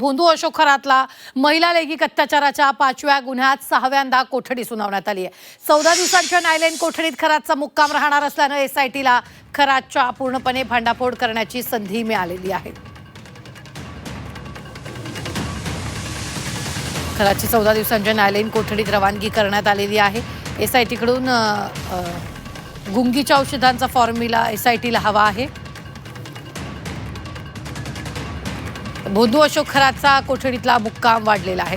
भोंदू अशोक खरातला महिला लैंगिक अत्याचाराच्या 5व्या गुन्ह्यात 6व्यांदा कोठडी सुनावण्यात आली आहे। 14 दिवसांच्या न्यायालयीन कोठडीत खरातचा मुक्काम राहणार असल्याने एसआयटीला खरातच्या पूर्णपणे भांडाफोड करण्याची संधी मिळालेली आहे। खरातची 14 दिवसांच्या न्यायालयीन कोठडीत रवानगी करण्यात आलेली आहे। एसआयटीकडून गुंगीच्या औषधांचा फॉर्म्युला एसआयटीला हवा आहे। भोंदू अशोक खरातचा कोठडीतला मुक्काम वाढलेला आहे।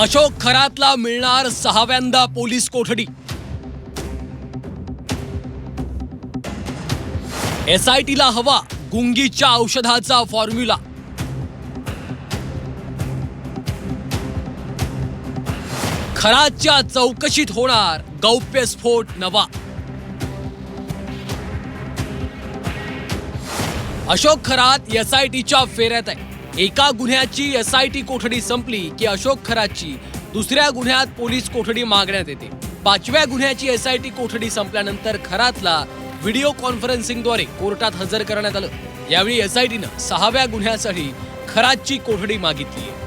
अशोक खरातला मिळणार 6व्यांदा पोलीस कोठडी। एसआयटीला हवा गुंगीच्या औषधाचा फॉर्म्युला। खरातच्या चौकशीत होणार गौप्यस्फोट नवा। अशोक खरात एसआयटीच्या फेऱ्यात आहे। एका गुन्ह्याची एसआयटी कोठडी संपली की अशोक खरातची दुसऱ्या गुन्ह्यात पोलीस कोठडी मागण्यात येते। 5व्या गुन्ह्याची एसआयटी कोठडी संपल्यानंतर खरातला व्हिडिओ कॉन्फरन्सिंगद्वारे कोर्टात हजर करण्यात आलं। यावेळी एसआयटीनं 6व्या गुन्ह्यासाठी खरातची कोठडी मागितली आहे।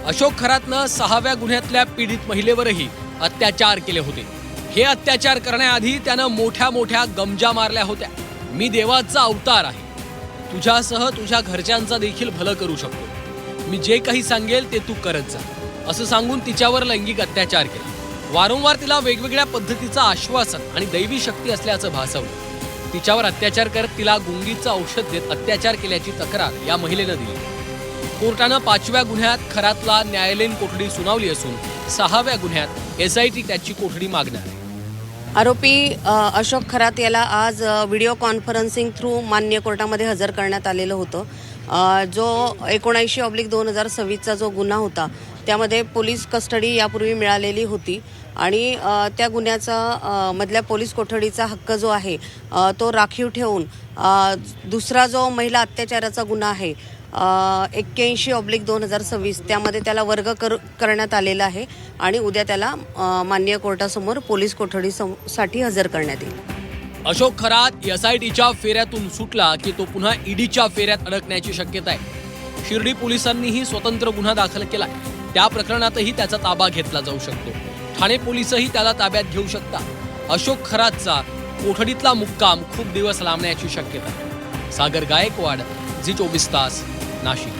अशोक खरातनं 6व्या गुन्ह्यातल्या पीडित महिलेवरही अत्याचार केले होते। हे अत्याचार करण्याआधी त्यानं मोठ्या मोठ्या गमजा मारल्या होत्या। मी देवाचा अवतार आहे, तुझ्यासह तुझ्या घरच्यांचा देखील भलं करू शकतो, मी जे काही सांगेल ते तू करत जा, असं सांगून तिच्यावर लैंगिक अत्याचार केला। वारंवार तिला वेगवेगळ्या पद्धतीचं आश्वासन आणि दैवी शक्ती असल्याचं भासवलं। तिच्यावर अत्याचार करत तिला गुंगीचं औषध देत अत्याचार केल्याची तक्रार या महिलेनं दिली। कोर्टानं 5व्या गुन्ह्यात खरातला न्यायालयीन कोठडी सुनावली असून 6व्या गुन्ह्यात एसआयटी त्याची कोठडी मागणार आहे। आरोपी अशोक खरात याला आज व्हिडिओ कॉन्फरन्सिंग थ्रू मान्य कोर्टामध्ये हजर करण्यात आलेलं होतं। जो 79/2026चा जो गुन्हा होता त्यामध्ये पोलीस कस्टडी यापूर्वी मिळालेली होती आणि त्या गुन्ह्याचा मधल्या पोलीस कोठडीचा हक्क जो आहे तो राखीव ठेवून दुसरा जो महिला अत्याचाराचा गुन्हा आहे 81/2026 त्यामध्ये त्याला वर्ग करण्यात आलेला आहे आणि उद्या त्याला मान्य कोर्टासमोर पोलीस कोठडीसाठी हजर करण्यात येईल। अशोक खरात एसआयटीच्या फेऱ्यातून सुटला की तो पुन्हा ईडीच्या फेऱ्यात अडकण्याची शक्यता आहे। शिर्डी पोलिसांनीही स्वतंत्र गुन्हा दाखल केलाय। त्या प्रकरणातही त्याचा ताबा घेतला जाऊ शकतो। ठाणे पोलीसही त्याला ताब्यात घेऊ शकतात। अशोक खरातचा कोठडीतला मुक्काम खूप दिवस लांबण्याची शक्यता आहे। सागर गायकवाड, झी 24 तास, नाशिक।